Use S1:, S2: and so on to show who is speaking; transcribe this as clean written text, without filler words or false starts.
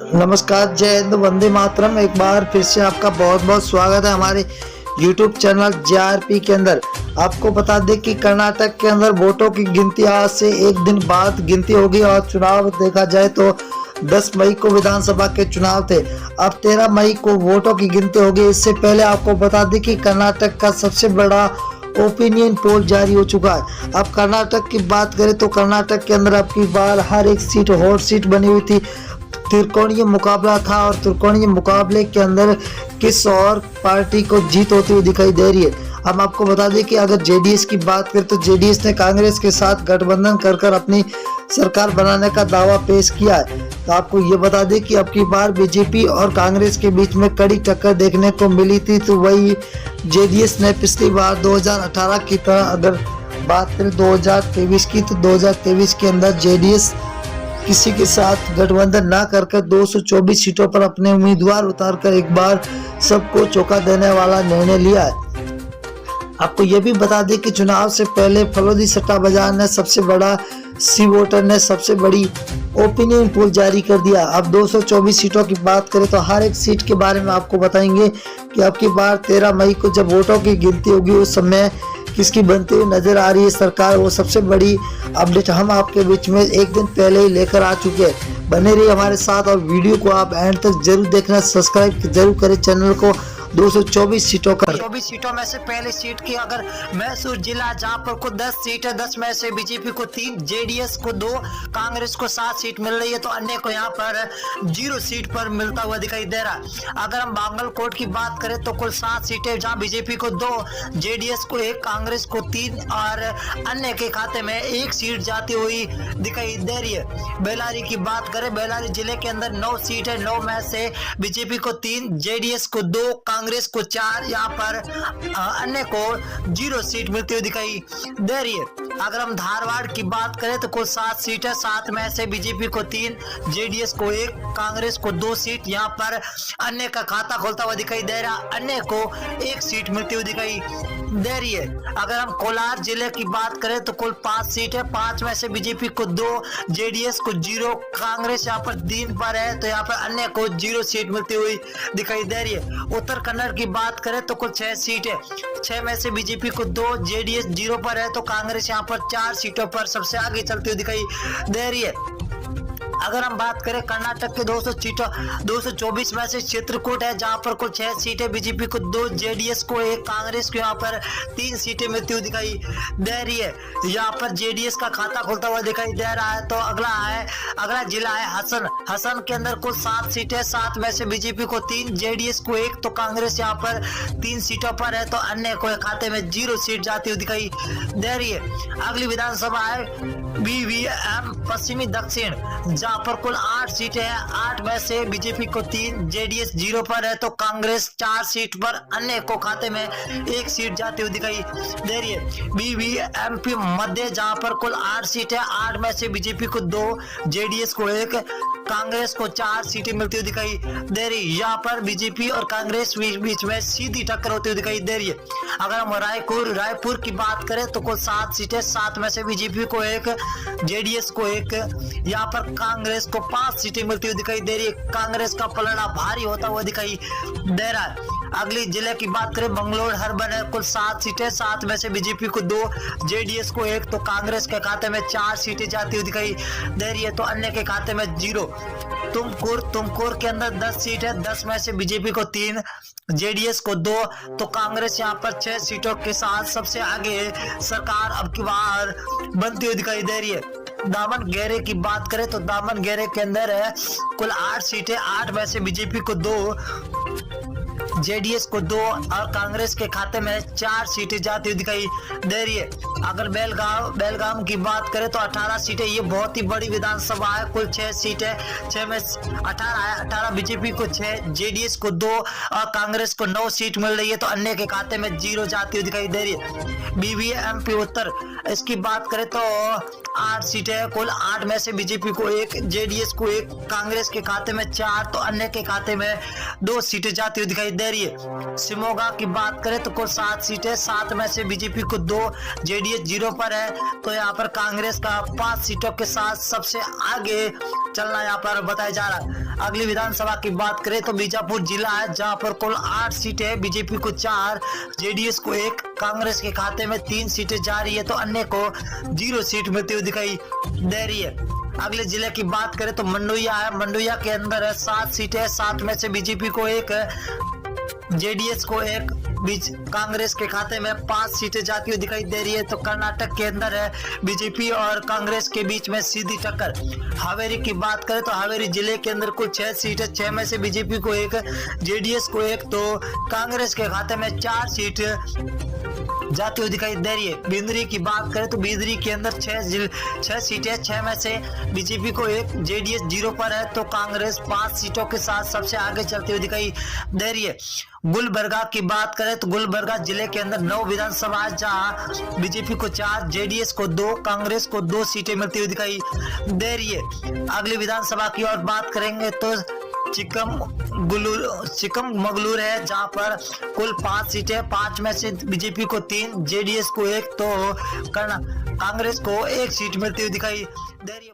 S1: नमस्कार, जय हिंद, वंदे मातरम। एक बार फिर से आपका बहुत बहुत स्वागत है हमारे YouTube चैनल JRP के अंदर। आपको बता दें कि कर्नाटक के अंदर वोटों की गिनती आज से एक दिन बाद गिनती होगी और चुनाव देखा जाए तो 10 मई को विधानसभा के चुनाव थे। अब 13 मई को वोटों की गिनती होगी। इससे पहले आपको बता दें कि कर्नाटक का सबसे बड़ा ओपिनियन पोल जारी हो चुका है। अब कर्नाटक की बात करें तो कर्नाटक के अंदर अब की बार हर एक सीट हॉट सीट बनी हुई थी। त्रिकोणीय मुकाबला था और त्रिकोणीय मुकाबले के अंदर किस और पार्टी को जीत होती हुई दिखाई दे रही है। हम आपको बता दें कि अगर जेडीएस की बात करें तो जेडीएस ने कांग्रेस के साथ गठबंधन कर अपनी सरकार बनाने का दावा पेश किया है। तो आपको ये बता दें कि अब की बार बीजेपी और कांग्रेस के बीच में कड़ी टक्कर देखने को मिली थी। तो वही जेडीएस ने पिछली बार 2018 की तरह अगर बात करें 2023 की, तो 2023 के अंदर जेडीएस किसी के साथ गठबंधन ना कर 224 सीटों पर अपने उम्मीदवार उतारकर एक बार सबको चौंका देने वाला निर्णय लिया है। आपको यह भी बता दें कि चुनाव से पहले फलोदी सट्टा बाजार ने सबसे बड़ा सी वोटर ने सबसे बड़ी ओपिनियन पोल जारी कर दिया। अब 224 सीटों की बात करें तो हर एक सीट के बारे में आपको बताएंगे कि अब की बार 13 मई को जब वोटों की गिनती होगी उस समय किसकी बनती हुई नजर आ रही है सरकार, वो सबसे बड़ी अपडेट हम आपके बीच में एक दिन पहले ही लेकर आ चुके हैं। बने रहिए हमारे साथ और वीडियो को आप एंड तक जरूर देखना, सब्सक्राइब जरूर करें चैनल को। 224 सीटों का
S2: 24 सीटों में से पहली सीट की अगर मैसूर जिला जहां पर को 10 सीट है, 10 में से बीजेपी को 3, जेडीएस को 2, कांग्रेस को 7 सीट मिल रही है, तो अन्य को यहां पर 0 सीट पर मिलता हुआ दिखाई दे रहा है। अगर हम बांगलकोट की बात करें तो कुल 7 सीटें जहां बीजेपी को 2, जेडीएस को 1, कांग्रेस को 3 और अन्य के खाते में 1 सीट जाती हुई दिखाई दे रही है। बेल्लारी की बात करें, बेल्लारी जिले के अंदर 9 सीट है, 9 में से बीजेपी को 3, जेडीएस को 2, कांग्रेस को 4, यहाँ पर अन्य को 0 सीट मिलती हुई दिखाई दे रही है। अगर हम धारवाड़ की बात करें तो कुल 7 सीट है, 7 में से बीजेपी को 3, जेडीएस को 1, कांग्रेस को 2 सीट, यहाँ पर अन्य का खाता खोलता हुआ दिखाई दे रहा, अन्य को 1 सीट मिलती हुई दिखाई दे रही है। अगर हम कोलार जिले की बात करें तो कुल 5 सीट है, 5 में से बीजेपी को 2, जेडीएस को 0, कांग्रेस यहाँ पर 3 पर है, तो यहाँ पर अन्य को 0 सीट मिलती हुई दिखाई दे रही है। उत्तर कन्नड़ की बात करें तो कुल 6 सीट है, 6 में से बीजेपी को 2, जेडीएस 0 पर है, तो कांग्रेस यहाँ पर 4 सीटों पर सबसे आगे चलती हुई दिखाई दे रही है। अगर हम बात करें कर्नाटक के 224 में से चित्रकूट है जहां पर कुल 6 सीटें, बीजेपी को 2, जेडीएस को 1, कांग्रेस को यहाँ पर 3 सीटें मिलती हुई दिखाई दे रही है। यहाँ पर जेडीएस का खाता खुलता हुआ दिखाई दे रहा है। तो अगला जिला है हसन के अंदर कुल 7 सीटें, 7 में से बीजेपी को 3, जेडीएस को 1, तो कांग्रेस यहाँ पर 3 सीटों पर है, तो अन्य को खाते में 0 सीट जाती हुई दिखाई दे रही है। अगली विधानसभा है BVM पश्चिमी दक्षिण जहां पर कुल 8 सीटें हैं, 8 में से बीजेपी को 3, जेडीएस 0 पर है, तो कांग्रेस 4 सीट पर, अन्य को खाते में 1 सीट जाती हुई दिखाई दे रही है। BVMP मध्य जहां पर कुल 8 सीटें, 8 में से बीजेपी को 2, जेडीएस को 1, कांग्रेस को 4 सीटें मिलती हुई दिखाई दे रही है। यहाँ पर बीजेपी और कांग्रेस बीच में सीधी टक्कर होती हुई दिखाई दे रही है। अगर हम रायपुर की बात करें तो कुल 7 सीटें, 7 में से बीजेपी को 1, जेडीएस को 1, यहाँ पर कांग्रेस को 5 सीटें मिलती हुई दिखाई दे रही है। कांग्रेस का पलड़ा भारी होता हुआ दिखाई दे रहा है। अगली जिले की बात करें बंगलोर हर्बन है, कुल 7 सीटें, 7 में से बीजेपी को 2, जेडीएस को 1, तो कांग्रेस के खाते में 4 सीटें जाती हुई दिखाई दे रही है, तो अन्य के खाते में 0। तुमकुर के अंदर 10 सीट है, 10 में से बीजेपी को 3, जेडीएस को 2, तो कांग्रेस यहाँ पर 6 सीटों के साथ सबसे आगे सरकार अब की बार बनती हुई दिखाई दे रही है। दामनगेरे की बात करें तो दामनगेरे के अंदर है कुल 8 सीटें, 8 में से बीजेपी को 2, जेडीएस को 2 और कांग्रेस के खाते में 4 सीटें जाती हुई दिखाई दे रही है। अगर बेलगाम की बात करें तो 18 सीटें, ये बहुत ही बड़ी विधानसभा है, कुल 6 सीटें, 6 में 18 है, 18 बीजेपी को 6, जेडीएस को 2 और कांग्रेस को 9 सीट मिल रही है, तो अन्य के खाते में 0 जाती हुई दिखाई दे रही है। BVMP उत्तर इसकी बात करें तो 8 सीटें, कुल 8 में से बीजेपी को 1, जेडीएस को 1, कांग्रेस के खाते में 4, तो अन्य के खाते में 2 सीटें जाती हुई दिखाई दे दे रही है। शिमोगा की बात करें तो कुल 7 सीटें, 7 में से बीजेपी को 2, जेडीएस 0 पर है। तो यहाँ पर कांग्रेस का 5 सीटों के साथ सबसे आगे चलना यहाँ पर बताया जा रहा है। अगली विधानसभा की बात करें तो बीजापुर जिला है, जहां पर कुल 8 सीटें, बीजेपी को 4, जेडीएस को 1, कांग्रेस के खाते में 3 सीटें जा रही है, तो अन्य को 0 सीट मिलती हुई दिखाई दे रही है। अगले जिले की बात करें तो मंडुया है, मंडुया के अंदर है 7 सीटें, 7 में से बीजेपी को 1, जेडीएस को 1, बीच कांग्रेस के खाते में 5 सीटें जाती हुई दिखाई दे रही है। तो कर्नाटक के अंदर है बीजेपी और कांग्रेस के बीच में सीधी टक्कर। हावेरी की बात करें तो हावेरी जिले के अंदर कुल 6 सीटें, 6 में से बीजेपी को 1, जेडीएस को 1, तो कांग्रेस के खाते में 4 सीट जाती हुई दिखाई दे रही है। बिंदरी की बात करें तो बिंदरी के अंदर 6 सीटें, 6 में से बीजेपी को 1, जेडीएस 0 पर है, तो कांग्रेस 5 सीटों के साथ सबसे आगे चलती हुई दिखाई दे रही है। गुलबर्गा की बात करें तो गुलबर्गा जिले के अंदर 9 विधानसभा, जहां बीजेपी को 4, जेडीएस को 2, कांग्रेस को 2 सीटें मिलती हुई दिखाई दे रही है। अगली विधानसभा की और बात करेंगे तो चिकमगलूर है, जहां पर कुल 5 सीटें, 5 में से बीजेपी को 3, जेडीएस को 1, तो कांग्रेस को 1 सीट मिलती हुई दिखाई दे रही है।